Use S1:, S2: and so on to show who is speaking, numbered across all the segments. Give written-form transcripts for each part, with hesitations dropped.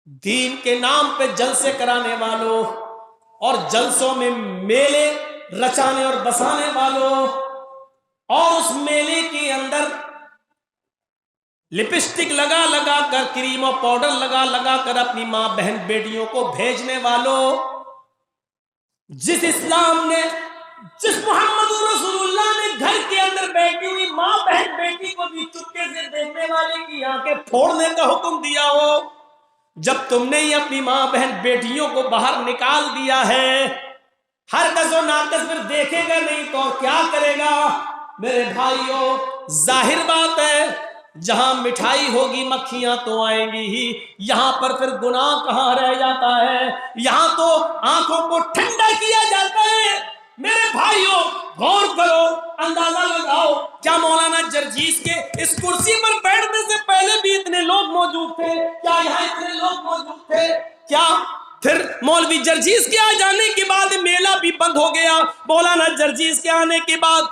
S1: دین کے نام پہ جلسے کرانے والوں اور جلسوں میں میلے رچانے اور بسانے والوں اور اس میلے کے اندر لپسٹک لگا لگا کر کریم و پاؤڈر لگا لگا کر اپنی ماں بہن بیٹیوں کو بھیجنے والوں، جس اسلام نے، جس محمد رسول اللہ نے گھر کے اندر بیٹھی ہوئی ماں بہن بیٹی کو بھی چپکے سے دیکھنے والے کی آنکھیں پھوڑنے کا حکم دیا ہو، جب تم نے ہی اپنی ماں بہن بیٹیوں کو باہر نکال دیا ہے، ہر کس و ناقص پھر دیکھے گا نہیں تو کیا کرے گا؟ میرے بھائیوں، ظاہر بات ہے جہاں مٹھائی ہوگی مکھیاں تو آئیں گی ہی، یہاں پر پھر گناہ کہاں رہ جاتا ہے؟ یہاں تو آنکھوں کو ٹھنڈا کیا جاتا ہے۔ میرے بھائیوں غور کرو، اندازہ لگاؤ، کیا مولانا جرجیس کے اس کرسی پر بیٹھنے سے پہلے بھی اتنے لوگ موجود تھے؟ کیا یہاں اتنے لوگ موجود تھے؟ کیا پھر مولوی جرجیس کے آ جانے کے بعد میلہ بھی بند ہو گیا؟ مولانا جرجیس کے آنے کے بعد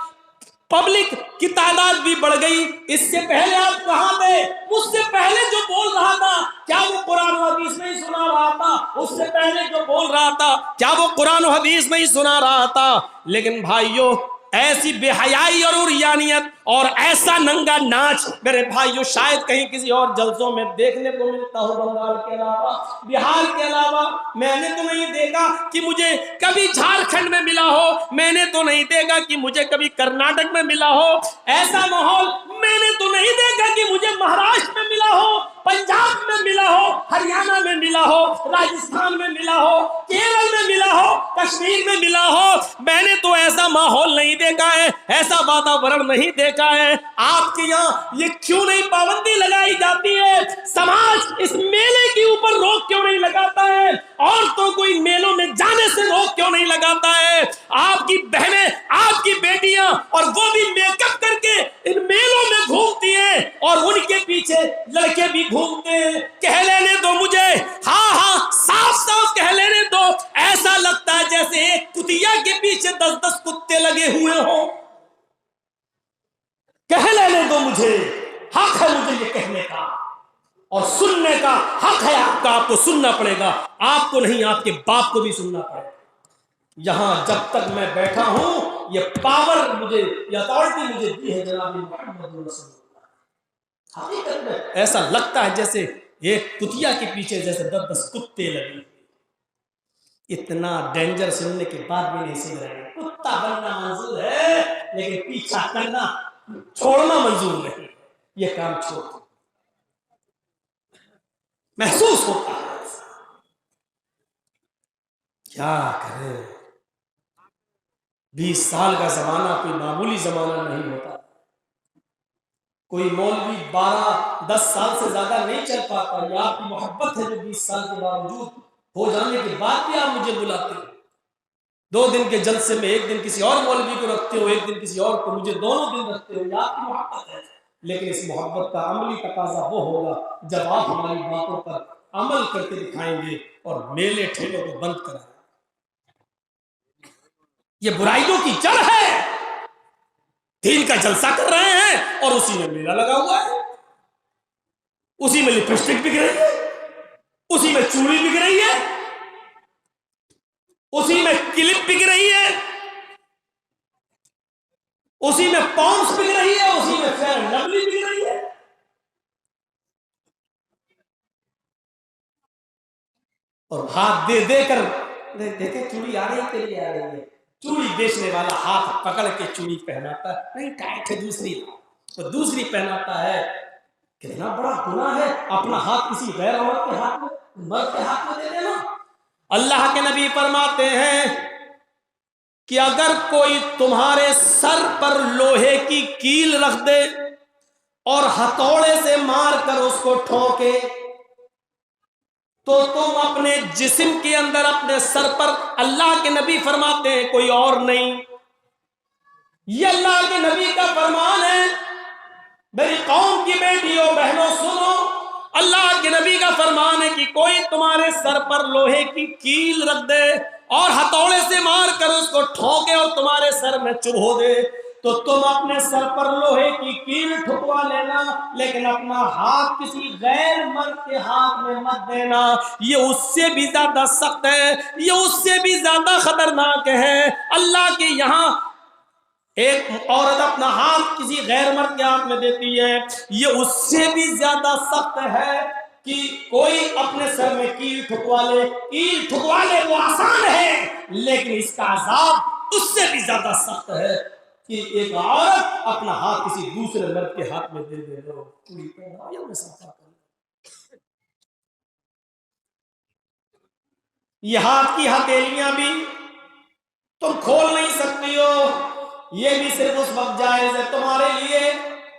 S1: پبلک کی تعداد بھی بڑھ گئی۔ اس سے پہلے آپ کہاں تھے؟ اس سے پہلے جو بول رہا تھا کیا وہ قرآن و حدیث نہیں سنا رہا تھا؟ اس سے پہلے جو بول رہا تھا کیا وہ قرآن و حدیث نہیں سنا رہا تھا؟ لیکن بھائیوں، ایسی بے حیائی اور عریانیت اور ایسا ننگا ناچ میرے بھائیوں شاید کہیں کسی اور جلسوں میں دیکھنے کو ملتا ہو، بنگال کے علاوہ، بہار کے علاوہ۔ میں نے تو نہیں دیکھا کہ مجھے کبھی جھارکھنڈ میں ملا ہو، میں نے تو نہیں دیکھا کہ مجھے کبھی کرناٹک میں ملا ہو، ایسا ماحول میں نے تو نہیں دیکھا کہ مجھے مہاراشٹر میں ملا ہو، پنجاب میں ملا ہو، ہریانہ میں ملا ہو، راجستھان میں ملا ہو، کیرل میں ملا ہو، کشمیر میں ملا ہو۔ میں نے تو ایسا ماحول نہیں دیکھا ہے، ایسا واتاورن نہیں دیکھا ہے۔ آپ کے یہاں یہ کیوں نہیں پابندی لگائی جاتی ہے؟ سماج اس میلے کے اوپر روک کیوں نہیں لگاتا ہے؟ عورتوں کو ان میلوں میں جانے سے روک کیوں نہیں لگاتا ہے؟ آپ کی بہنیں، آپ کی بیٹیاں، اور وہ بھی میک اپ کر کے ان میلوں میں گھومتی ہیں اور ان کے پیچھے لڑکے بھی گھومتے ہیں۔ کہہ لینے دو مجھے، ہاں ہاں صاف صاف کہہ لینے دو، ایسا لگتا ہے جیسے ایک کتیا کے پیچھے 10 کتے لگے ہوئے ہوں۔ کہہ لینے دو مجھے، حق ہے مجھے یہ کہنے کا، اور سننے کا حق ہے آپ کا، آپ کو سننا پڑے گا، آپ کو نہیں آپ کے باپ کو بھی سننا پڑے گا۔ یہاں جب تک میں بیٹھا ہوں یہ پاور مجھے، یہ اتھارٹی مجھے دی ہے جناب محمد رسول اللہ۔ حقیقت میں ایسا لگتا ہے جیسے ایک کتیا کے پیچھے جیسے 10 کتے لگے۔ اتنا ڈینجر سننے کے بعد بھی نہیں سن رہے۔ کتا بننا منظور ہے لیکن پیچھا کرنا، چھوڑنا منظور نہیں۔ یہ کام چھوڑ محسوس ہوتا ہے کیا کرے۔ 20 سال کا زمانہ کوئی معمولی زمانہ نہیں ہوتا۔ کوئی مولوی 12-10 سال سے زیادہ نہیں چل پاتا۔ یہ آپ کی محبت ہے جو 20 سال کے باوجود ہو جانے کے بعد بھی آپ مجھے بلاتے ہیں۔ 2 دن کے جلسے میں ایک دن کسی اور مولوی کو رکھتے ہو، ایک دن کسی اور کو، مجھے دونوں دن رکھتے ہو۔ یہ آپ کی محبت ہے، لیکن اس محبت کا عملی تقاضا وہ ہوگا جب آپ ہماری باتوں پر عمل کر کے دکھائیں گے اور میلے ٹھیلوں کو بند کرائیں۔ یہ برائیوں کی جڑ ہے۔ دین کا جلسہ کر رہے ہیں اور اسی میں میلہ لگا ہوا ہے، اسی میں لپسٹک بک رہی ہے، اسی میں چوڑی بک رہی ہے، اسی میں کلپ بک رہی ہے، اسی میں پاؤنڈز بک رہی ہے، اسی میں فیئر اینڈ لولی بک رہی ہے۔ اور ہاتھ دے دے کر دیکھیں چوڑی آ رہی ہے، تیری آ رہی ہے، چوڑی بیچنے والا ہاتھ پکڑ کے چوڑی پہناتا ہے، نہیں ٹائٹ ہے دوسری، تو دوسری پہناتا ہے۔ کتنا بڑا گناہ ہے اپنا ہاتھ کسی غیر عورت کے ہاتھ میں، مرد کے ہاتھ میں دے دینا۔ اللہ کے نبی فرماتے ہیں کہ اگر کوئی تمہارے سر پر لوہے کی کیل رکھ دے اور ہتھوڑے سے مار کر اس کو ٹھوکے تو تم اپنے جسم کے اندر اپنے سر پر، اللہ کے نبی فرماتے ہیں کوئی اور نہیں، یہ اللہ کے نبی کا فرمان ہے۔ میری قوم کی بیٹیوں بہنوں سنو، اللہ کے نبی کا فرمان ہے کہ کوئی تمہارے سر پر لوہے کی کیل رکھ دے اور ہتھوڑے سے مار کر اس کو ٹھوکے اور تمہارے سر میں چبھو دے، تو تم اپنے سر پر لوہے کی کیل ٹھکوا لینا، لیکن اپنا ہاتھ کسی غیر مرد کے ہاتھ میں مت دینا، یہ اس سے بھی زیادہ سخت ہے، یہ اس سے بھی زیادہ خطرناک ہے۔ اللہ کے یہاں ایک عورت اپنا ہاتھ کسی غیر مرد کے ہاتھ میں دیتی ہے، یہ اس سے بھی زیادہ سخت ہے کہ کوئی اپنے سر میں کیل ٹھکوا لے۔ کیل ٹھکوا لے وہ آسان ہے، لیکن اس کا عذاب اس سے بھی زیادہ سخت ہے کہ ایک عورت اپنا ہاتھ کسی دوسرے مرد کے ہاتھ میں دے دے دو۔ یہ ہاتھ کی ہتھیلیاں بھی تم کھول نہیں سکتی ہو، یہ بھی صرف اس وقت جائز ہے تمہارے لیے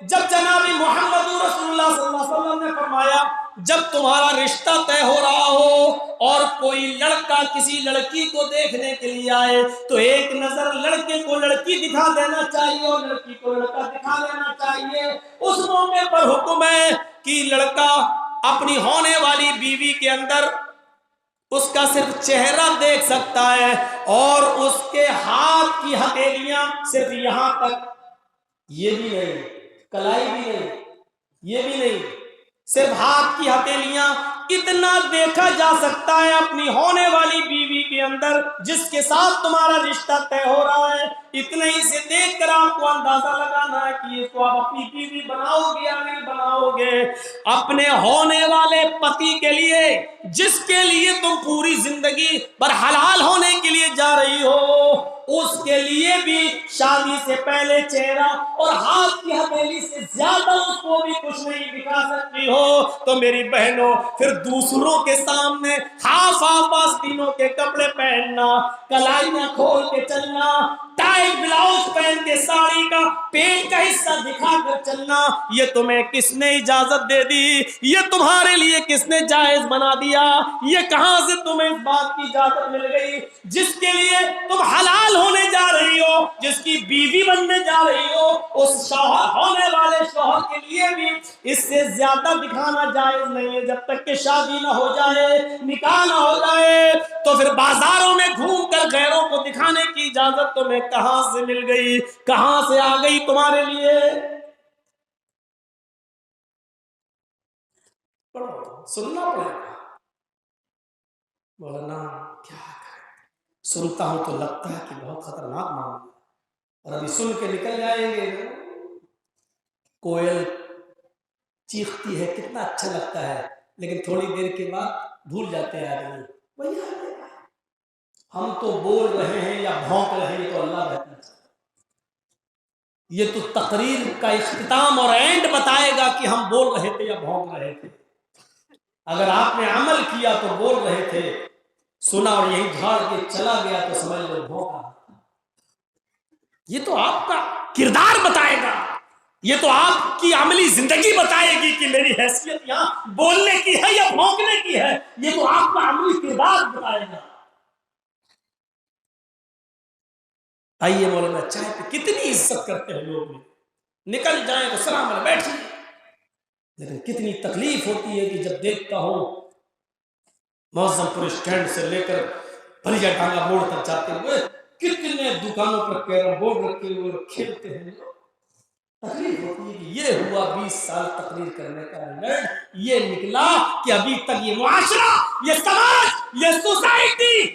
S1: جب جناب محمد رسول اللہ صلی اللہ علیہ وسلم نے فرمایا جب تمہارا رشتہ طے ہو رہا ہو اور کوئی لڑکا کسی لڑکی کو دیکھنے کے لیے آئے تو ایک نظر لڑکے کو لڑکی دکھا دینا چاہیے اور لڑکی کو لڑکا دکھا دینا چاہیے۔ اس موقع پر حکم ہے کہ لڑکا اپنی ہونے والی بیوی کے اندر اس کا صرف چہرہ دیکھ سکتا ہے اور اس کے ہاتھ کی ہتھیلیاں صرف یہاں تک، یہ بھی نہیں، کلائی بھی نہیں، یہ بھی نہیں، صرف ہاتھ کی ہتھیلیاں اتنا دیکھا جا سکتا ہے اپنی ہونے والی بیوی کے اندر جس کے ساتھ تمہارا رشتہ طے ہو رہا ہے۔ اتنے ہی سے دیکھ کر آپ کو اندازہ لگانا ہے کہ اس کو آپ اپنی بیوی بناؤ گے یا نہیں بناؤ گے۔ اپنے ہونے والے پتی کے لیے جس کے لیے تم پوری زندگی پر حلال ہونے کے لیے جا رہی ہو، اس کے لیے بھی شادی سے پہلے چہرہ اور ہاتھ کی ہتھیلی سے زیادہ اس کو بھی کچھ نہیں دکھا سکتی ہو۔ تو میری بہنوں پھر دوسروں کے سامنے ہاف آستینوں کے کپڑے پہننا، کلائیاں کھول کے چلنا، ٹائٹ بلاؤز پہن کے ساڑی کا پیٹ کا حصہ دکھا کر چلنا، یہ تمہیں کس نے اجازت دے دی؟ یہ تمہارے لیے کس نے جائز بنا دیا؟ یہ کہاں سے تمہیں اس بات کی اجازت مل گئی؟ جس کے لیے تم حلال ہونے جا رہی ہو، جس کی بیوی بننے جا رہی ہو، اس شوہر ہونے والے شوہر کے لیے بھی اس سے زیادہ دکھانا جائز نہیں ہے۔ جب تک کہ شادی نہ ہو جائے، نکاح نہ ہو جائے، تو پھر بازاروں میں گھوم کر غیروں کو دکھانے کی اجازت تمہیں کہاں سے مل گئی؟ کہاں سے آ گئی تمہارے لیے؟ سننا پڑے گا۔ مولانا کیا سنتا ہوں تو لگتا ہے کہ بہت خطرناک معاملہ، اور ابھی سن کے نکل جائیں گے۔ کوئل چیختی ہے کتنا اچھا لگتا ہے، لیکن تھوڑی دیر کے بعد بھول جاتے ہیں آدمی، وہی ہم تو بول رہے ہیں یا بھونک رہے ہیں، تو اللہ بہتر ہے۔ یہ تو تقریر کا اختتام اور اینڈ بتائے گا کہ ہم بول رہے تھے یا بھونک رہے تھے۔ اگر آپ نے عمل کیا تو بول رہے تھے، سنا اور یہی جھاڑ کے چلا گیا تو سمجھ لو بھونکا۔ یہ تو آپ کا کردار بتائے گا، یہ تو آپ کی عملی زندگی بتائے گی کہ میری حیثیت یہاں بولنے کی ہے یا بھونکنے کی ہے۔ یہ تو آپ کا عملی کردار بتائے گا۔ آئیے مولانا چائے پہ کتنی عزت کرتے ہیں لوگ، نکل جائیں تو سلام علیکم بیٹھیے، لیکن کتنی تکلیف ہوتی ہے کہ جب دیکھتا ہوں معظم پور اسٹینڈ سے لے کر بھلیا ڈانگا موڑ تک جاتے ہوئے کتنے دکانوں پر کیرم بورڈ رکھے ہوئے کھیلتے ہیں۔ تکلیف ہوتی ہے کہ یہ ہوا 20 سال تقریر کرنے کا رزلٹ، یہ نکلا کہ ابھی تک یہ معاشرہ، یہ سماج، یہ سوسائٹی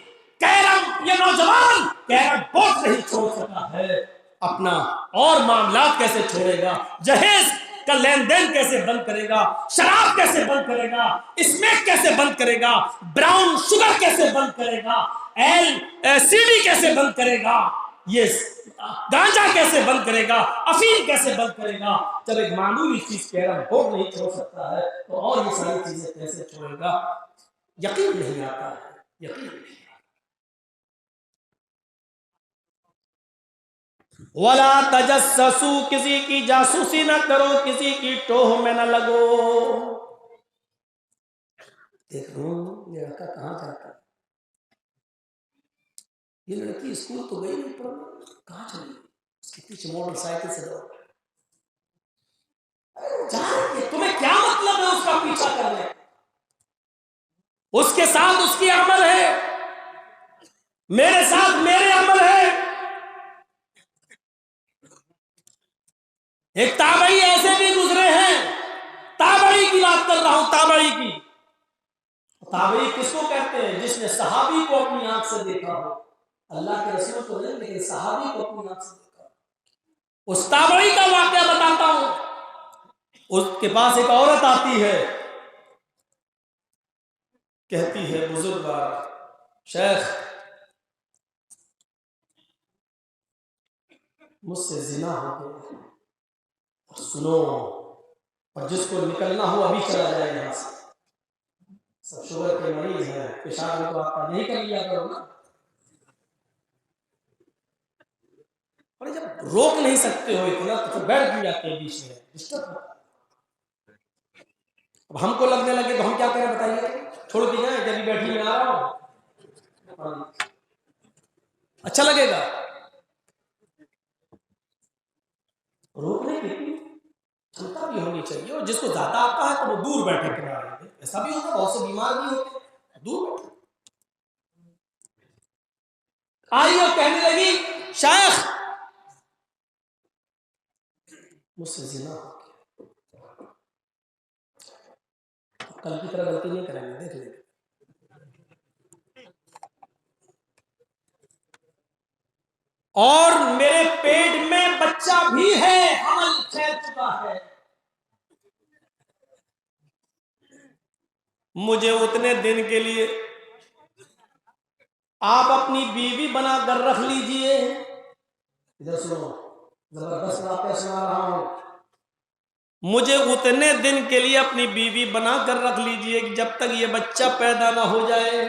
S1: کیرم، یہ نوجوان کیرم بورڈ نہیں چھوڑ سکا ہے، اپنا اور معاملات کیسے چھوڑے گا؟ جہیز کا لین دین کیسے بند کرے گا؟ شراب کیسے بند کرے گا؟ اسمیک کیسے بند کرے گا؟ براؤن شوگر کیسے بند کرے گا؟ LCD کیسے بند کرے گا؟ یہ گانجا کیسے بند کرے گا؟ افیم کیسے بند کرے گا؟ جب ایک معمولی چیز کیرم بورڈ نہیں چھوڑ سکتا ہے تو اور یہ ساری چیزیں کیسے چھوڑے گا؟ یقین نہیں آتا ہے، یقین نہیں۔ وَلَا تَجَسَّسُوا، کسی کی جاسوسی نہ کرو، کسی کی ٹوہ میں نہ لگو۔ دیکھ رہا ہوں یہ لڑکا کہاں جاتا ہے، یہ لڑکی اسکول تو گئی نہیں پڑھنے، کہاں چلی؟ اس کے پیچھے موٹر سائیکل سے دوڑ، تمہیں کیا مطلب ہے اس کا پیچھا کرنے؟ اس کے ساتھ اس کی عمل ہے، میرے ساتھ میرے عمل ہے۔ ایک تابعی ایسے بھی گزرے ہیں، تابعی کی بات کر رہا ہوں، تابعی کی۔ تابعی کس کو کہتے ہیں؟ جس نے صحابی کو اپنی آنکھ سے دیکھا ہو، اللہ کے رسول کو نہیں لیکن صحابی کو اپنی آنکھ سے دیکھا ہو۔ اس تابعی کا واقعہ بتاتا ہوں۔ اس کے پاس ایک عورت آتی ہے، کہتی ہے بزرگوار شیخ مجھ سے زنا ہو گیا، سنو، اور جس کو نکلنا ہو ابھی چلا جائے یہاں سے، سب شوگر کے مریض ہیں، پیشاب کو آپ کا نہیں کر لیا کرو نا۔ اور جب روک نہیں سکتے ہو اتنا تو پھر بیٹھ بھی جاتے ہیں بیچ میں، ڈسٹرب ہوتا ہے۔ اب ہم کو لگنے لگے تو ہم کیا کریں بتائیے؟ چھوڑ کے جائیں کہ ابھی بیٹھی میں آ رہا ہوں؟ اچھا لگے گا؟ روکنے کی چھمتا بھی ہونی چاہیے، اور جس کو زیادہ آتا ہے تو وہ دور بیٹھے کنارے میں، ایسا بھی ہوتا ہے، بہت سے بیمار بھی ہوتے ہیں دور بیٹھے۔ آئی اور کہنے لگی شیخ مجھ سے زنا ہو گیا، کل کی طرح غلطی نہیں کریں گے، دیکھ لیں۔ اور میرے پیٹ میں بچہ بھی ہے، حمل پھیل چکا ہے، مجھے اتنے دن کے لیے آپ اپنی بیوی بنا کر رکھ لیجئے۔ ادھر سنو، زبردست واقعہ سنا رہا ہوں۔ مجھے اتنے دن کے لیے اپنی بیوی بنا کر رکھ لیجئے جب تک یہ بچہ پیدا نہ ہو جائے۔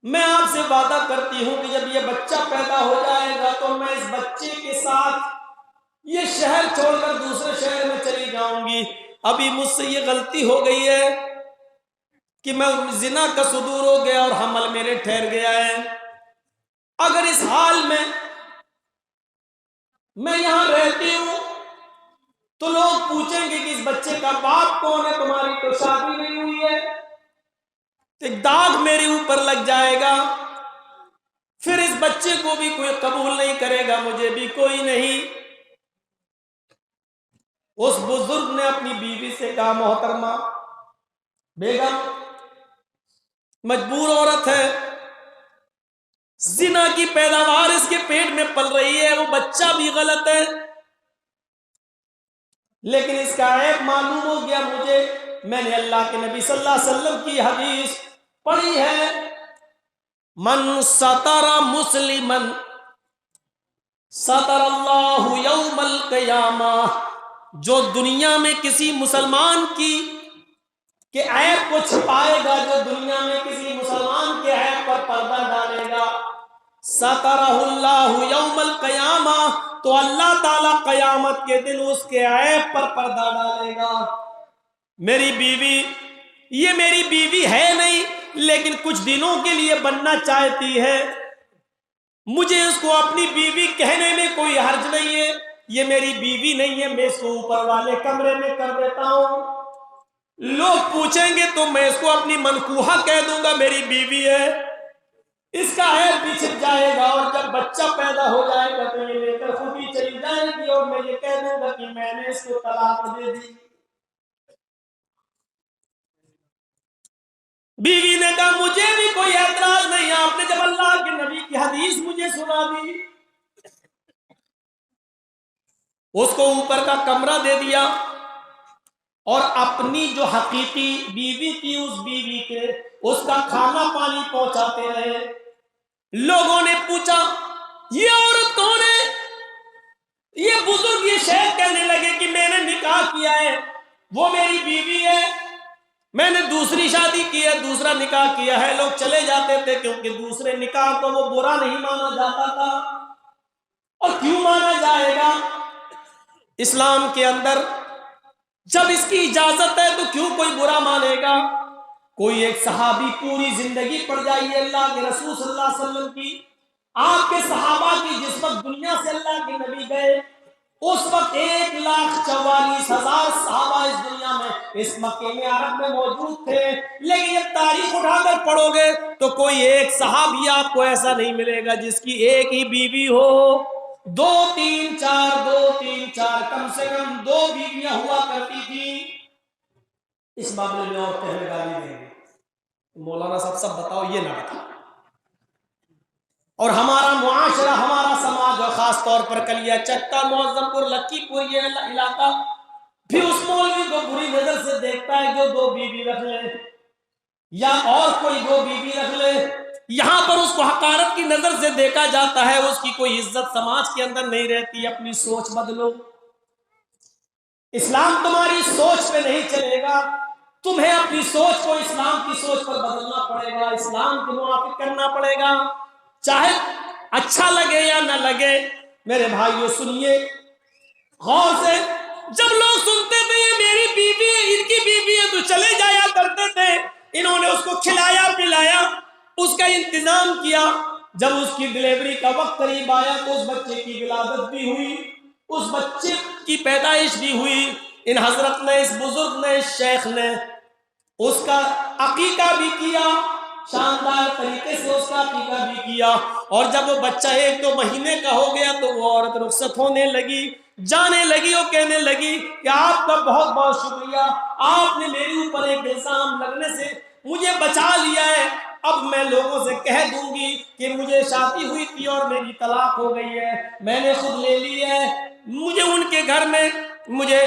S1: میں آپ سے وعدہ کرتی ہوں کہ جب یہ بچہ پیدا ہو جائے گا تو میں اس بچے کے ساتھ یہ شہر چھوڑ کر دوسرے شہر میں چلی جاؤں گی۔ ابھی مجھ سے یہ غلطی ہو گئی ہے کہ میں زنا کا صدور ہو گیا اور حمل میرے ٹھہر گیا ہے۔ اگر اس حال میں یہاں رہتی ہوں تو لوگ پوچھیں گے کہ اس بچے کا باپ کون ہے، تمہاری تو شادی نہیں ہوئی ہے، ایک داغ میرے اوپر لگ جائے گا، پھر اس بچے کو بھی کوئی قبول نہیں کرے گا، مجھے بھی کوئی نہیں۔ اس بزرگ نے اپنی بیوی سے کہا محترمہ بیگم مجبور عورت ہے، زنا کی پیداوار اس کے پیٹ میں پل رہی ہے، وہ بچہ بھی غلط ہے، لیکن اس کا عیب معلوم ہو گیا مجھے۔ میں نے اللہ کے نبی صلی اللہ علیہ وسلم کی حدیث پڑھی ہے، من ستر مسلمن ستر اللہ یوم القیامہ، جو دنیا میں کسی مسلمان کے عیب کو چھپائے گا، جو دنیا میں کسی مسلمان کے عیب پر پردہ ڈالے گا، سترہ اللہ یوم القیامہ، تو اللہ تعالیٰ قیامت کے دن اس کے عیب پر پردہ ڈالے گا۔ میری بیوی، یہ میری بیوی ہے نہیں لیکن کچھ دنوں کے لیے بننا چاہتی ہے، مجھے اس کو اپنی بیوی کہنے میں کوئی حرج نہیں ہے، یہ میری بیوی نہیں ہے، میں اس کو اوپر والے کمرے میں کر دیتا ہوں، لوگ پوچھیں گے تو میں اس کو اپنی منکوحہ کہہ دوں گا، میری بیوی ہے، اس کا عیب بھی چھپ جائے گا، اور جب بچہ پیدا ہو جائے گا تو یہ لے کر خود ہی چلی جائے گی، اور میں یہ کہہ دوں گا کہ میں نے اس کو طلاق دے دی۔ بیوی نے کہا مجھے بھی کوئی اعتراض نہیں، آپ نے جب اللہ کے نبی کی حدیث مجھے سنا دی، اس کو اوپر کا کمرہ دے دیا، اور اپنی جو حقیقی بیوی تھی اس بیوی کے اس کا کھانا پانی پہنچاتے رہے۔ لوگوں نے پوچھا یہ عورت کون ہے؟ یہ بزرگ، یہ شیخ کہنے لگے کہ میں نے نکاح کیا ہے، وہ میری بیوی ہے، میں نے دوسری شادی کی ہے، دوسرا نکاح کیا ہے۔ لوگ چلے جاتے تھے کیونکہ دوسرے نکاح کو وہ برا نہیں مانا جاتا تھا، اور کیوں مانا جائے گا؟ اسلام کے اندر جب اس کی اجازت ہے تو کیوں کوئی برا مانے گا؟ کوئی ایک صحابی پوری زندگی پڑ جائیے اللہ کے رسول صلی اللہ علیہ وسلم کی، آپ کے صحابہ کی، جس وقت دنیا سے اللہ کے نبی گئے اس وقت 1,44,000 صحابہ اس دنیا میں، اس مکے میں عرب میں موجود تھے، لیکن جب تاریخ اٹھا کر پڑھو گے تو کوئی ایک صحابی آپ کو ایسا نہیں ملے گا جس کی ایک ہی بیوی ہو۔ دو تین چار کم سے کم 2 بیویاں ہوا کرتی تھی. اس معاملے میں اور کہنے گالی دیں گے مولانا صاحب سب بتاؤ، یہ نہ بتاؤ. اور ہمارا معاشرہ، ہمارا سماج، اور خاص طور پر کلیا چکا، معظم پور، لکی پور، یہ علاقہ بھی اس مولوی کو بری نظر سے دیکھتا ہے جو 2 بیوی رکھ لے یا اور کوئی 2 بیوی رکھ لے. یہاں پر اس کو حقارت کی نظر سے دیکھا جاتا ہے، اس کی کوئی عزت سماج کے اندر نہیں رہتی. اپنی سوچ بدلو. اسلام تمہاری سوچ پہ نہیں چلے گا، تمہیں اپنی سوچ کو اسلام کی سوچ پر بدلنا پڑے گا، اسلام کے موافق کرنا پڑے گا، چاہے اچھا لگے یا نہ لگے. میرے بھائیو سنیے غور سے. جب لوگ سنتے تھے یہ میری بیوی ہے، ان کی بیوی ہے، تو چلے جایا کرتے تھے. انہوں نے اس کو کھلایا پلایا، اس کا انتظام کیا. جب اس کی ڈلیوری کا وقت قریب آیا تو اس بچے کی ولادت بھی ہوئی، اس بچے کی پیدائش بھی ہوئی. ان حضرت نے، اس بزرگ نے، اس شیخ نے اس کا عقیقہ بھی کیا، شاندار طریقے سے اس کا عقیقہ بھی کیا. اور جب وہ بچہ 1-2 مہینے کا ہو گیا تو وہ عورت رخصت ہونے لگی، جانے لگی. وہ کہنے لگی کہ آپ کا بہت بہت شکریہ، آپ نے میرے اوپر ایک الزام لگنے سے مجھے بچا لیا ہے. اب میں لوگوں سے کہہ دوں گی کہ مجھے شادی ہوئی تھی اور میری طلاق ہو گئی ہے، میں نے خود لے لی ہے، مجھے ان کے گھر میں مجھے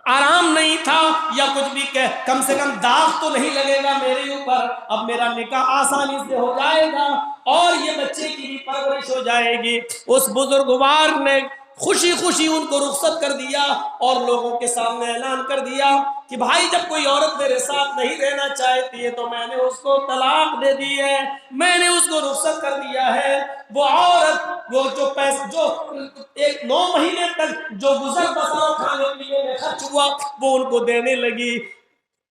S1: آرام نہیں تھا یا کچھ بھی، کم سے کم داغ تو نہیں لگے گا میرے اوپر. اب میرا نکاح آسانی سے ہو جائے گا اور یہ بچے کی بھی پرورش ہو جائے گی. اس بزرگوار نے خوشی خوشی ان کو رخصت کر دیا اور لوگوں کے سامنے اعلان کر دیا کہ بھائی جب کوئی عورت میرے ساتھ نہیں رہنا چاہتی ہے تو میں نے اس کو طلاق دے دی ہے، میں نے اس کو رخصت کر دیا ہے. وہ عورت وہ جو پیسے جو 9 مہینے تک جو گزر بسر کھانے پینے میں خرچ ہوا وہ ان کو دینے لگی.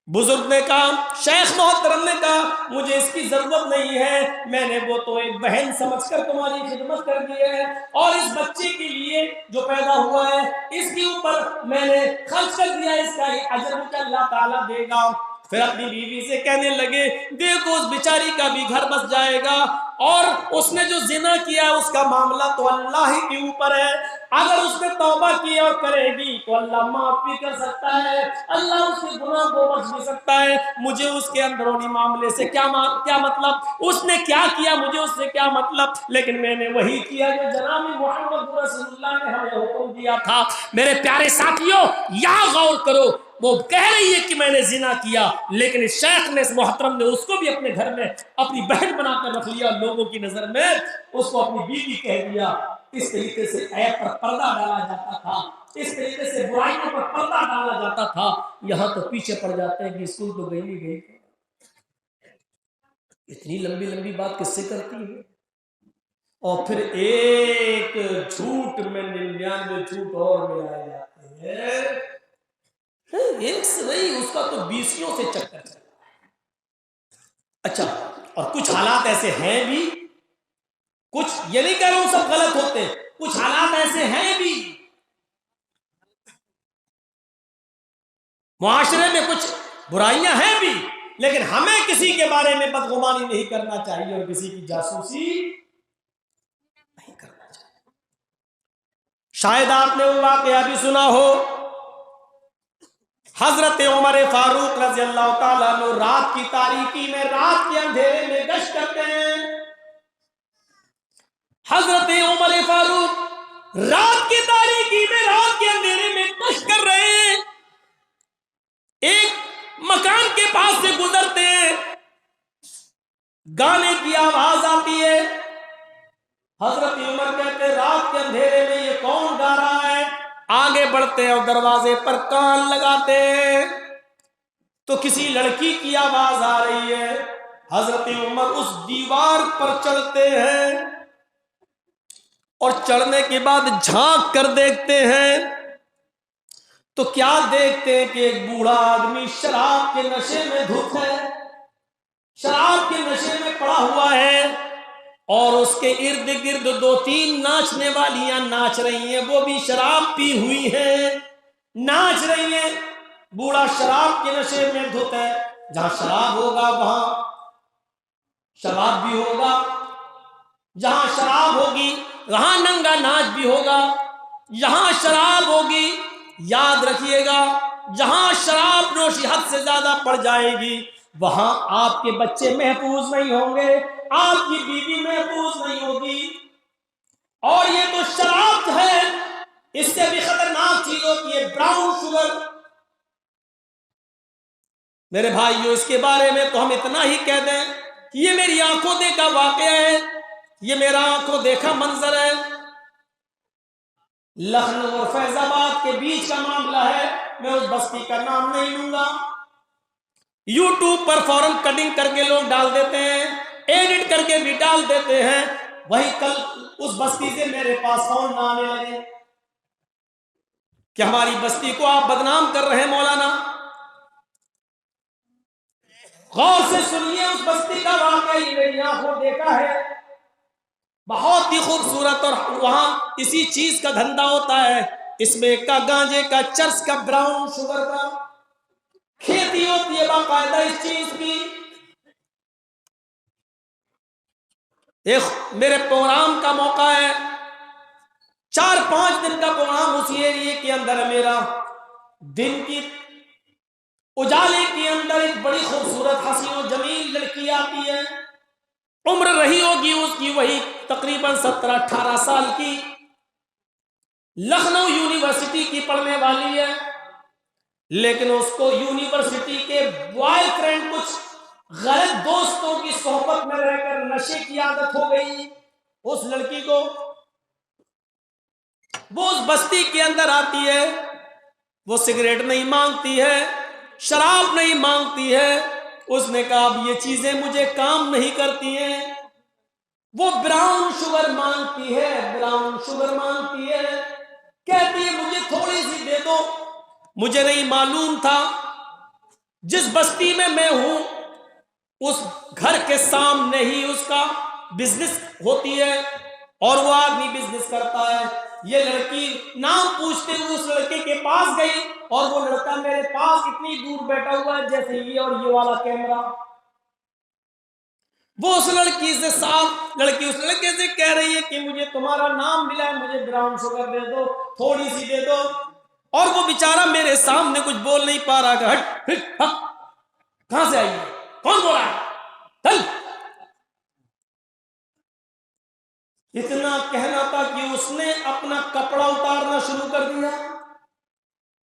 S1: بزرگ نے کہا، شیخ محترم نے کہا مجھے اس کی ضرورت نہیں ہے، میں نے وہ تو ایک بہن سمجھ کر تمہاری خدمت کر دی ہے، اور اس بچے کے لیے جو پیدا ہوا ہے اس کے اوپر میں نے خرچ کر دیا، اس کا اجر مجھے اللہ تعالیٰ دے گا. پھر اپنی بیوی سے کہنے لگے دیکھو اس بیچاری کا بھی گھر بس جائے گا، اور اس نے جو زنا کیا اس کا معاملہ تو اللہ ہی کے اوپر ہے. اگر اس نے توبہ کی اور کرے گی تو اللہ معاف بھی کر سکتا ہے، اللہ اس کے گناہ کو بخش بھی سکتا ہے. مجھے اس کے اندرونی معاملے سے کیا مطلب، اس نے کیا کیا مجھے اس سے کیا مطلب، لیکن میں نے وہی کیا جو جناب محمد رسول اللہ نے ہمیں حکم دیا تھا. میرے پیارے ساتھیوں یہاں غور کرو، وہ کہہ رہی ہے کہ میں نے زنا کیا، لیکن اس شیخ نے، اس محترم نے اس کو بھی اپنے گھر میں اپنی بہن بنا کر رکھ لیا، لوگوں کی نظر میں اس کو اپنی بیوی کہہ دیا. اس طریقے سے عیب پر پردہ ڈالا جاتا تھا، اس طریقے سے برائیوں پر پردہ ڈالا جاتا تھا. یہاں تو پیچھے پڑ جاتے ہیں کہ اسکول تو گئی نہیں گئی. اتنی لمبی لمبی بات کس سے کرتی ہے؟ اور پھر ایک جھوٹ میں 99 جھوٹ اور ملائے جاتے ہیں. ایک سے نہیں، اس کا تو 20 سے چکر چلتا ہے. اچھا، اور کچھ حالات ایسے ہیں بھی، کچھ یہ نہیں کہہ رہا ہوں سب غلط ہوتے، کچھ حالات ایسے ہیں بھی معاشرے میں، کچھ برائیاں ہیں بھی، لیکن ہمیں کسی کے بارے میں بدگمانی نہیں کرنا چاہیے اور کسی کی جاسوسی نہیں کرنا چاہیے. شاید آپ نے وہ واقعہ بھی سنا ہو، حضرت عمر فاروق رضی اللہ تعالیٰ عنہ رات کی تاریکی میں، رات کے اندھیرے میں گشت کرتے ہیں. حضرت عمر فاروق رات کی تاریکی میں، رات کے اندھیرے میں گشت کر رہے ہیں. ایک مکان کے پاس سے گزرتے ہیں، گانے کی آواز آتی ہے. حضرت عمر کہتے ہیں رات کے اندھیرے میں یہ کون گا رہا ہے؟ آگے بڑھتے ہیں اور دروازے پر کان لگاتے ہیں تو کسی لڑکی کی آواز آ رہی ہے. حضرت عمر اس دیوار پر چڑھتے ہیں اور چڑھنے کے بعد جھانک کر دیکھتے ہیں تو کیا دیکھتے ہیں کہ ایک بوڑھا آدمی شراب کے نشے میں دھت ہے، شراب کے نشے میں پڑا ہوا ہے، اور اس کے ارد گرد 2-3 ناچنے والیاں ناچ رہی ہیں، وہ بھی شراب پی ہوئی ہیں، ناچ رہی ہیں. بوڑھا شراب کے نشے میں دھت ہے. جہاں شراب ہوگا وہاں شراب بھی ہوگا، جہاں شراب ہوگی وہاں ننگا ناچ بھی ہوگا، یہاں شراب ہوگی. یاد رکھیے گا جہاں شراب نوشی حد سے زیادہ پڑ جائے گی وہاں آپ کے بچے محفوظ نہیں ہوں گے، آپ کی بیوی محفوظ نہیں ہوگی. اور یہ تو شراب ہے، اس سے بھی خطرناک چیز ہوتی ہے براؤن شوگر. میرے بھائیو اس کے بارے میں تو ہم اتنا ہی کہہ دیں کہ یہ میری آنکھوں دیکھا واقعہ ہے، یہ میرا آنکھوں دیکھا منظر ہے. لکھنؤ اور فیض آباد کے بیچ کا معاملہ ہے، میں اس بستی کا نام نہیں لوں گا. یوٹیوب پر فوراً کٹنگ کر کے لوگ ڈال دیتے ہیں، ایڈٹ کر کے بھی ڈال دیتے ہیں. وہی کل اس بستی سے میرے پاس فون نہ آنے لگے کہ ہماری بستی کو آپ بدنام کر رہے ہیں. مولانا غور سے سنیے، اس بستی کا واقعہ ہی میری آنکھوں دیکھا ہے، بہت ہی خوبصورت. اور وہاں اسی چیز کا دھندا ہوتا ہے، اس میں کا گانجے کا، چرس کا، براؤن شوگر کا کھیتی ہوتی ہے باقاعدہ اس چیز کی. ایک میرے پروگرام کا موقع ہے، 4-5 دن کا پروگرام اسی ایریے کے اندر ہے میرا. دن کی اجالے کے اندر ایک بڑی خوبصورت حسین و جمیل لڑکی آتی ہے، عمر رہی ہوگی اس کی وہی تقریباً 17-18 سال کی، لکھنؤ یونیورسٹی کی پڑھنے والی ہے. لیکن اس کو یونیورسٹی کے بوائے فرینڈ کچھ غلط دوستوں کی صحبت میں رہ کر نشے کی عادت ہو گئی اس لڑکی کو. وہ اس بستی کے اندر آتی ہے، وہ سگریٹ نہیں مانگتی ہے، شراب نہیں مانگتی ہے. اس نے کہا اب یہ چیزیں مجھے کام نہیں کرتی ہیں. وہ براؤن شوگر مانگتی ہے، براؤن شوگر مانگتی ہے، کہتی ہے مجھے تھوڑی سی دے دو. مجھے نہیں معلوم تھا جس بستی میں ہوں اس گھر کے سامنے ہی اس کا بزنس ہوتی ہے اور وہ آدمی بزنس کرتا ہے. یہ لڑکی نام پوچھتے ہوئے اس لڑکے کے پاس گئی اور وہ لڑکا میرے پاس اتنی دور بیٹھا ہوا ہے جیسے یہ اور یہ والا کیمرہ. وہ اس لڑکی سے صاف، لڑکی اس لڑکے سے کہہ رہی ہے کہ مجھے تمہارا نام ملا ہے، مجھے براؤن شوگر دے دو، تھوڑی سی دے دو. اور وہ بیچارہ میرے سامنے کچھ بول نہیں پا رہا کہ ہٹ ہٹ ہٹ کہاں سے آئی ہے، کون بول رہا ہے، چل. اتنا کہنا تھا کہ اس نے اپنا کپڑا اتارنا شروع کر دیا.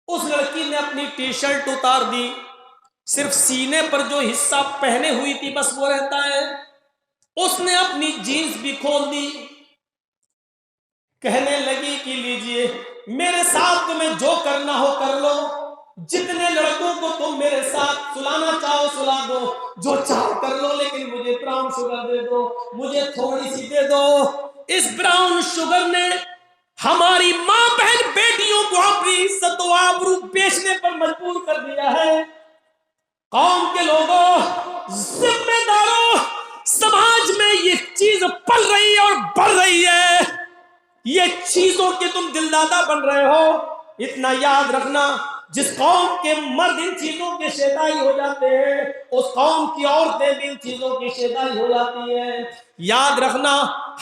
S1: اس لڑکی نے اپنی ٹی شرٹ اتار دی، صرف سینے پر جو حصہ پہنے ہوئی تھی بس وہ رہتا ہے. اس نے اپنی جینس بھی کھول دی. کہنے لگی کہ لیجئے میرے ساتھ تمہیں جو کرنا ہو کر لو، جتنے لڑکوں کو تم میرے ساتھ سلانا چاہو سلا دو، جو چاہو کر لو، لیکن مجھے براؤن شوگر دے دو، مجھے تھوڑی سی دے دو. اس براؤن شوگر نے ہماری ماں بہن بیٹیوں کو اپنی عزت و آبرو بیچنے پر مجبور کر دیا ہے. قوم کے لوگوں، ذمہ داروں، سماج میں یہ چیز پل رہی ہے اور بڑھ رہی ہے. یہ چیزوں کے تم دلدادہ بن رہے ہو. اتنا یاد رکھنا، جس قوم کے مرد ان چیزوں کے شیدائی ہو جاتے ہیں اس قوم کی عورتیں بھی ان چیزوں کی شیدائی ہو جاتی ہیں. یاد رکھنا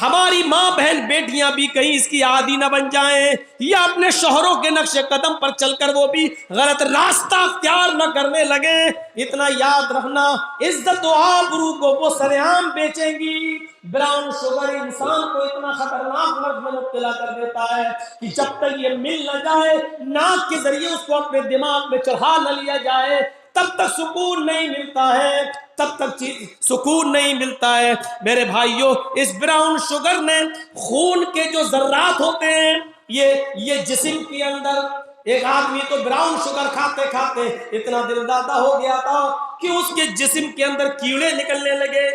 S1: ہماری ماں بہن بیٹیاں بھی کہیں اس کی عادی نہ بن جائیں یا اپنے شوہروں کے نقش قدم پر چل کر وہ بھی غلط راستہ اختیار نہ کرنے لگیں. اتنا یاد رکھنا عزت و آبرو کو وہ سرعام بیچیں گی. براؤن شوگر انسان کو اتنا خطرناک مرض میں مبتلا کر دیتا ہے کہ جب تک یہ مل نہ جائے، ناک کے ذریعے اس کو اپنے دماغ میں چڑھا نہ لیا جائے، تب تک سکون نہیں ملتا ہے، تب تک سکون نہیں ملتا ہے. میرے بھائیوں، اس براؤن شوگر نے خون کے جو ذرات ہوتے ہیں یہ جسم کے اندر، ایک آدمی تو براؤن شوگر کھاتے کھاتے اتنا دل دادا ہو گیا تھا کہ اس کے جسم کے اندر کیڑے نکلنے لگے.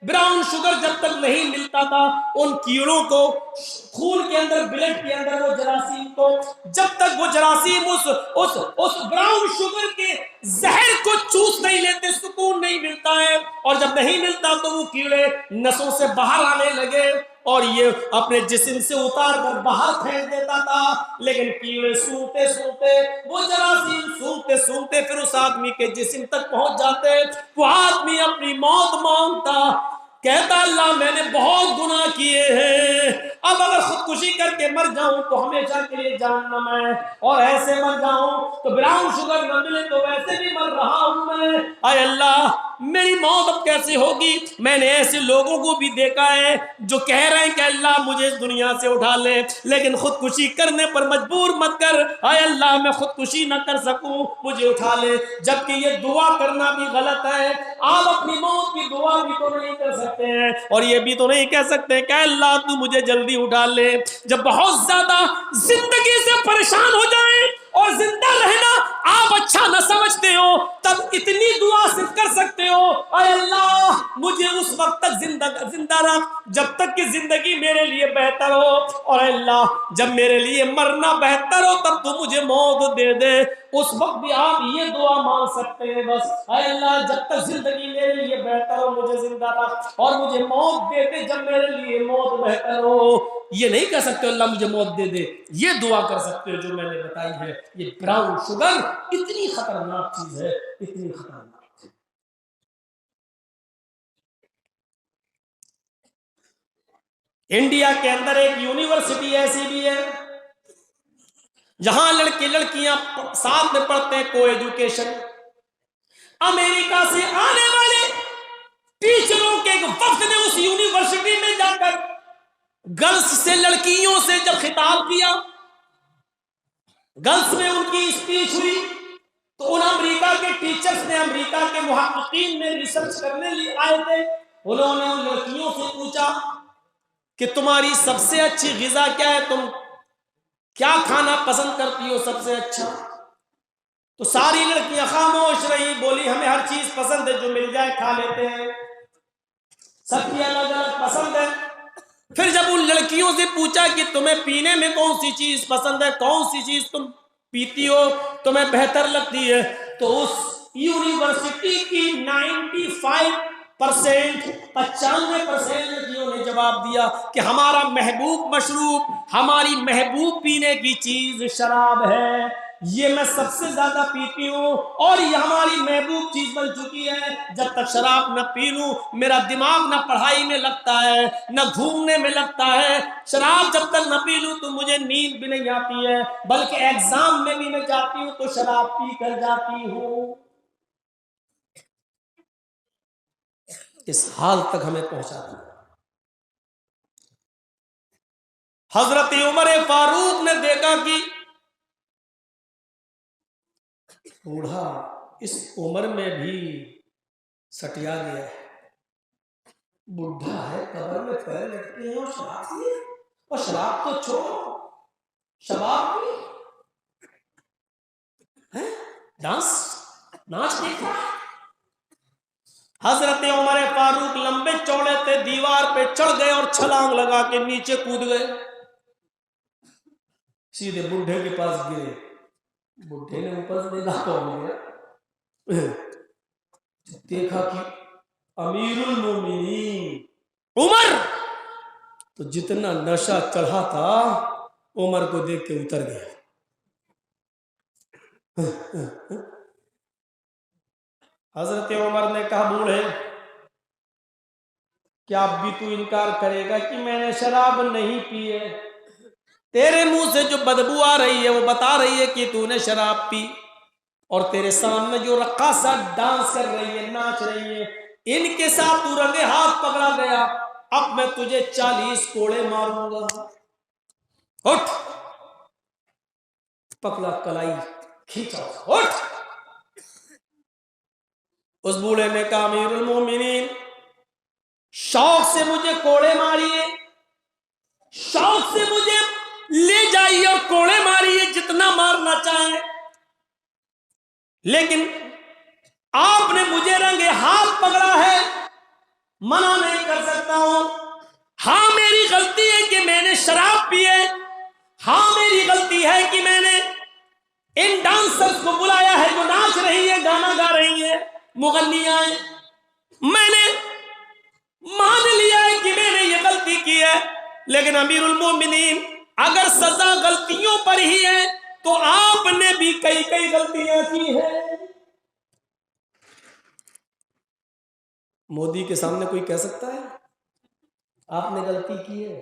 S1: براؤن شوگر جب تک نہیں ملتا تھا ان کیڑوں کو خون کے اندر، بلڈ کے اندر، وہ جراثیم کو، جب تک وہ جراثیم اس براؤن شوگر کے زہر کو چوس نہیں لیتے سکون نہیں ملتا ہے. اور جب نہیں ملتا تو وہ کیڑے نسوں سے باہر آنے لگے اور یہ اپنے جسم سے اتار کر باہر پھینک دیتا تھا. لیکن کیڑے سونگتے سونگتے، وہ جراثیم سونگتے سونگتے پھر اس آدمی کے جسم تک پہنچ جاتے. وہ آدمی اپنی موت مانگتا، کہتا اللہ میں نے بہت گناہ کیے ہیں، اب اگر خودکشی کر کے مر جاؤں تو ہمیشہ کے لیے جہنم ہے، اور ایسے مر جاؤں تو براؤن شوگر نہ ملے تو ویسے بھی مر رہا ہوں میں، اے اللہ میری موت اب کیسے ہوگی؟ میں نے ایسے لوگوں کو بھی دیکھا ہے جو کہہ رہے ہیں کہ اللہ مجھے اس دنیا سے اٹھا لے، لیکن خودکشی کرنے پر مجبور مت کر، اے اللہ میں خودکشی نہ کر سکوں مجھے اٹھا لے، جبکہ یہ دعا کرنا بھی غلط ہے۔ آپ اپنی موت کی دعا بھی تو نہیں کر سکتے ہیں، اور یہ بھی تو نہیں کہہ سکتے کہ اللہ تو مجھے جلدی اٹھا لے۔ جب بہت زیادہ زندگی سے پریشان ہو جائیں اور زندہ رہنا آپ اچھا نہ سمجھتے ہو، تب اتنی دعا صرف کر سکتے ہو، اے اللہ مجھے اس وقت تک زندہ رکھ جب تک کہ زندگی میرے لیے بہتر ہو، اور اے اللہ جب میرے لیے مرنا بہتر ہو تب تو مجھے موت دے دے۔ اس وقت بھی آپ یہ دعا مانگ سکتے ہیں، بس اے اللہ جب تک زندگی میرے لیے بہتر ہو مجھے زندہ رکھ، اور مجھے موت دے دے جب میرے لیے موت بہتر ہو۔ یہ نہیں کہہ سکتے اللہ مجھے موت دے دے، یہ دعا کر سکتے ہو جو میں نے بتائی ہے۔ یہ براؤن شوگر اتنی خطرناک چیز ہے، اتنی خطرناک۔ انڈیا کے اندر ایک یونیورسٹی ایسی بھی ہے جہاں لڑکے لڑکیاں ساتھ میں پڑھتے ہیں، کو ایجوکیشن۔ امریکہ سے آنے والے ٹیچروں کے ایک وفد نے اس یونیورسٹی میں جا کر گرلز سے، لڑکیوں سے جب خطاب کیا، گرلز میں ان کی اسپیچ ہوئی، تو ان امریکہ کے ٹیچرز نے، امریکہ کے محققین نے ریسرچ کرنے لیے آئے تھے، انہوں نے ان لڑکیوں سے پوچھا کہ تمہاری سب سے اچھی غذا کیا ہے، تم کیا کھانا پسند کرتی ہو سب سے اچھا؟ تو ساری لڑکیاں خاموش رہی، بولی ہمیں ہر چیز پسند ہے، جو مل جائے کھا لیتے ہیں، سب کی الگ الگ پسند ہے۔ پھر جب ان لڑکیوں سے پوچھا کہ تمہیں پینے میں کون سی چیز پسند ہے، کون سی چیز تم پیتی ہو تمہیں بہتر لگتی ہے، تو اس یونیورسٹی کی 95% لڑکیوں نے جواب دیا کہ ہمارا محبوب مشروب، ہماری محبوب پینے کی چیز شراب ہے، یہ میں سب سے زیادہ پیتی ہوں، اور یہ ہماری محبوب چیز بن چکی ہے۔ جب تک شراب نہ پی لوں میرا دماغ نہ پڑھائی میں لگتا ہے نہ گھومنے میں لگتا ہے، شراب جب تک نہ پی لوں تو مجھے نیند بھی نہیں آتی ہے، بلکہ ایگزام میں بھی میں جاتی ہوں تو شراب پی کر جاتی ہوں۔ اس حال تک ہمیں پہنچا دیا۔ حضرت عمر فاروق نے دیکھا کہ بوڑھا اس عمر میں بھی سٹیا گیا ہے، بوڑھا ہے، قبر میں پیر لٹکے ہیں، اور شراب پیے، اور شراب تو چھوڑو، شباب بھی ڈانس ناچ دیکھا۔ حضرت عمر فاروق لمبے چوڑے تھے، دیوار پہ چڑھ گئے اور چھلانگ لگا کے نیچے کود گئے، سیدھے بوڑھے کے پاس گرے۔ بوڑھے نے اوپر سے دیکھا، کون گیا؟ دیکھا کہ امیر المومنین عمر، تو جتنا نشہ چڑھا تھا عمر کو دیکھ کے اتر گیا۔ حضرت عمر نے کہا بوڑھے کیا اب بھی تو انکار کرے گا کہ میں نے شراب نہیں پی ہے؟ تیرے منہ سے جو بدبو آ رہی ہے وہ بتا رہی ہے کہ تو نے شراب پی، اور تیرے سامنے جو رقاصہ ڈانس کر رہی ہے، ناچ رہی ہے، ان کے ساتھ تو رنگے ہاتھ پکڑا گیا، اب میں تجھے 40 کوڑے ماروں گا، اٹھ۔ پکڑا کلائی کھینچا، اٹھ۔ اس بوڑھے نے کہا امیر المومنین شوق سے مجھے کوڑے ماریے، شوق سے مجھے لے جائیے اور کوڑے ماریے جتنا مارنا چاہیں، لیکن آپ نے مجھے رنگے ہاتھ پکڑا ہے، منع نہیں کر سکتا ہوں۔ ہاں میری غلطی ہے کہ میں نے شراب پی ہے، ہاں میری غلطی ہے کہ میں نے ان ڈانسرز کو بلایا ہے جو ناچ رہی ہے، گانا گا رہی ہے، مغنیاں ہیں، میں نے مان لیا ہے کہ میں نے یہ غلطی کی ہے، لیکن امیر المومنین اگر سزا غلطیوں پر ہی ہے تو آپ نے بھی کئی غلطیاں کی ہیں۔ مودی کے سامنے کوئی کہہ سکتا ہے آپ نے غلطی کی ہے؟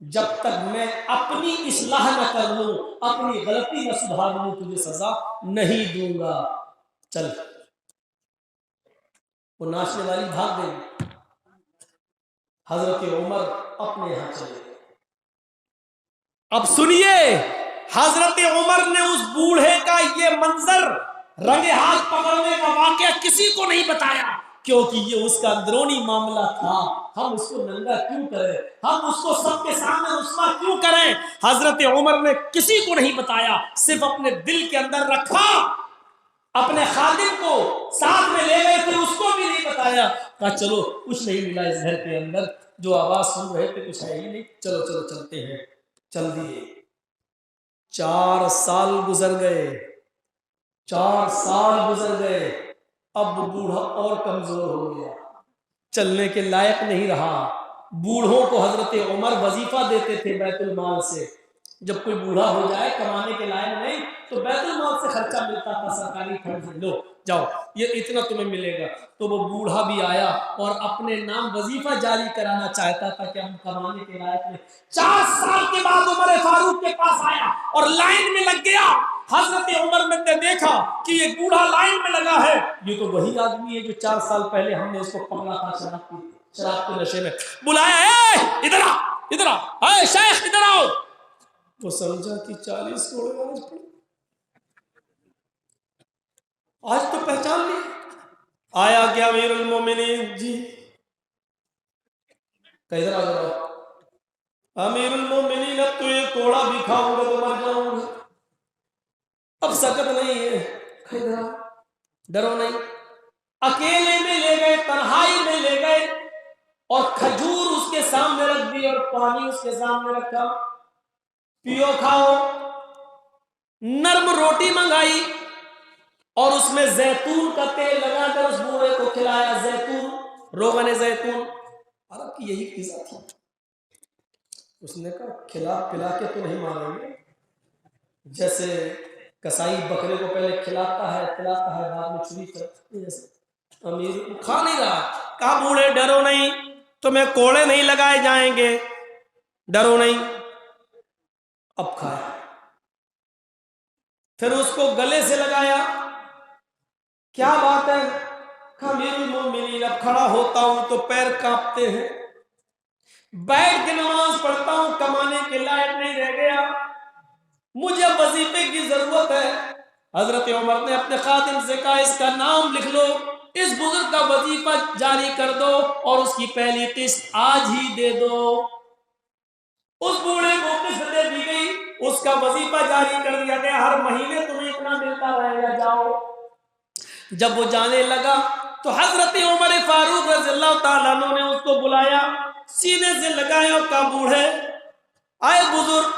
S1: جب تک میں اپنی اصلاح نہ کر لوں، اپنی غلطی نہ سدھار لوں، تجھے سزا نہیں دوں گا۔ چل، وہ ناچنے والی بھاگ گئی، حضرت عمر اپنے یہاں چلے گئے۔ اب سنیے، حضرت عمر نے اس بوڑھے کا یہ منظر رنگے ہاتھ پکڑنے کا واقعہ کسی کو نہیں بتایا، کیونکہ یہ اس کا اندرونی معاملہ تھا۔ ہم اس کو ننگا کیوں کریں، ہم اس کو سب کے سامنے رسوا کیوں کریں؟ حضرت عمر نے کسی کو نہیں بتایا، صرف اپنے دل کے اندر رکھا۔ اپنے خادم کو ساتھ میں لے گئے تھے، اس کو بھی نہیں بتایا، کہا چلو کچھ نہیں ملا اس گھر کے اندر، جو آواز سن رہے تھے کچھ ہے ہی نہیں، چلو چلو چلتے ہیں۔ چل دیے۔ 4 سال گزر گئے، 4 سال گزر گئے، اب بوڑھا اور کمزور ہو گیا، چلنے کے لائق نہیں رہا۔ بوڑھوں کو حضرت عمر وظیفہ دیتے تھے بیت المال سے، جب کوئی بوڑھا ہو جائے کمانے کے لائق نہیں تو بیت المال سے خرچہ ملتا تھا، سرکاری فنڈ سے، لو جاؤ یہ اتنا تمہیں ملے گا۔ تو وہ بوڑھا بھی آیا اور اپنے نام وظیفہ جاری کرانا چاہتا تھا کہ ہم کمانے کے لائق نہیں۔ 4 سال کے بعد عمر فاروق کے پاس آیا اور لائن میں لگ گیا۔ حضرت عمر نے دیکھا کہ یہ بوڑھا لائن میں لگا ہے، یہ تو وہی آدمی ہے جو 4 سال پہلے ہم نے اس کو پکڑا تھا شراب کے نشے میں۔ بلایا، اے ادھر آ، ادھر آ، اے شیخ ادھر آؤ۔ وہ سمجھا کہ 40 کوڑے آج پڑے، آج تو پہچان لی۔ آیا کیا امیر المومنین؟ جی ادھر آ جاؤ۔ امیر المومنین اب تو یہ کوڑا بھی کھاؤں گا تو مر جاؤں گا، اب سکت نہیں ہے، ادھر آ، ڈرو نہیں۔ اکیلے میں لے گئے، تنہائی میں لے گئے اور کھجور اس کے سامنے رکھ دی اور پانی اس کے سامنے رکھا، پیو کھاؤ۔ نرم روٹی منگائی اور اس میں زیتون کا تیل لگا کر اس بوڑھے کو کھلایا، زیتون، روغن زیتون، عرب کی یہی غذا تھی۔ اس نے کہا کھلا پلا کے تو نہیں ماریں گے، جیسے کسائی بکرے کو پہلے کھلاتا ہے پلاتا ہے بعد میں چھری کرتا ہے، امیر کھا نہیں رہا۔ کہا بوڑھے ڈرو نہیں، تمہیں کوڑے نہیں لگائے جائیں گے، ڈرو نہیں۔ اب کھایا، پھر اس کو گلے سے لگایا، کیا بات ہے؟ کہا امیر المومنین اب کھڑا ہوتا ہوں تو پیر کانپتے ہیں، بیٹھ کے نماز پڑھتا ہوں کمانے کے لائق نہیں رہ گیا، مجھے وظیفے کی ضرورت ہے۔ حضرت عمر نے اپنے خادم سے کہا اس کا نام لکھ لو، اس بزرگ کا وظیفہ جاری کر دو اور اس کی پہلی قسط آج ہی دے دو۔ اس بوڑھے کو قسط دے دی گئی، اس کا وظیفہ جاری کر دیا گیا، ہر مہینے تمہیں اتنا ملتا رہے گا، جاؤ۔ جب وہ جانے لگا تو حضرت عمر فاروق رضی اللہ تعالیٰ عنہ نے اس کو بلایا، سینے سے لگایا اور کہا بوڑھے، آئے بزرگ،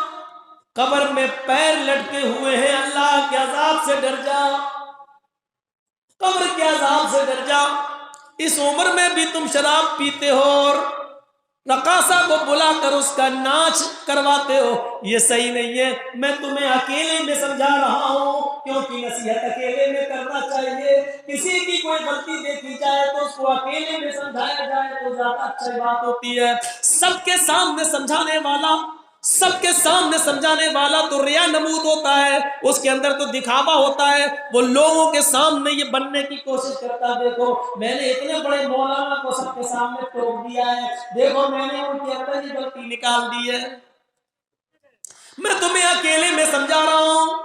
S1: قبر میں پیر لٹکے ہوئے ہیں، اللہ کے عذاب سے ڈر جا، قبر کے عذاب سے ڈر جا۔ اس عمر میں بھی تم شراب پیتے ہو اور رقاصہ کو بلا کر اس کا ناچ کرواتے ہو، یہ صحیح نہیں ہے، میں تمہیں اکیلے میں سمجھا رہا ہوں، کیونکہ نصیحت اکیلے میں کرنا چاہیے، کسی کی کوئی غلطی دیکھی جائے تو اس کو اکیلے میں سمجھایا جائے تو زیادہ اچھی بات ہوتی ہے۔ سب کے سامنے سمجھانے والا، سب کے سامنے سمجھانے والا تو ریا نمود ہوتا ہے، اس کے اندر تو دکھاوا ہوتا ہے، وہ لوگوں کے سامنے یہ بننے کی کوشش کرتا ہے، دیکھو میں نے اتنے بڑے مولانا کو سب کے سامنے ٹوک دیا ہے، دیکھو میں نے ان کے اندر ہی غلطی نکال دی ہے، میں تمہیں اکیلے میں سمجھا رہا ہوں۔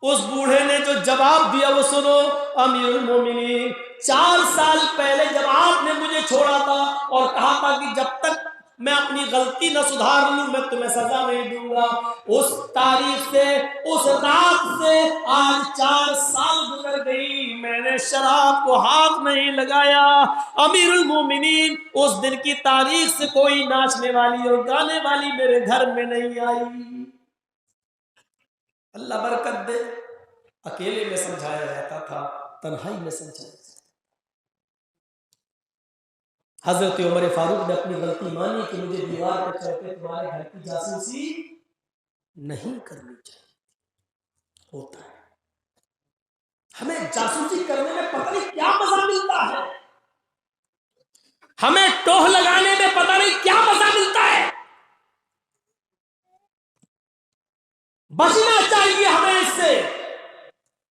S1: اس بوڑھے نے جو جواب دیا وہ سنو، امیر المومنین 4 سال پہلے جب آپ نے مجھے چھوڑا تھا اور کہا تھا کہ جب تک میں اپنی غلطی نہ سدھار لوں میں تمہیں سزا نہیں دوں گا، اس تاریخ سے، اس رات سے آج 4 سال گزر گئی، میں نے شراب کو ہاتھ نہیں لگایا۔ امیر المومنین اس دن کی تاریخ سے کوئی ناچنے والی اور گانے والی میرے گھر میں نہیں آئی۔ اللہ برکت دے، اکیلے میں سمجھایا جاتا تھا، تنہائی میں سمجھایا جاتا تھا۔ حضرت عمر فاروق نے اپنی غلطی مانی کہ مجھے دیوار پر چڑھ کے تمہارے گھر کی جاسوسی نہیں کرنی چاہیے۔ ہوتا ہے، ہمیں جاسوسی کرنے میں پتہ نہیں کیا مزہ ملتا ہے، ہمیں ٹوہ لگانے میں پتہ نہیں کیا مزہ ملتا ہے، بچنا چاہیے ہمیں اس سے.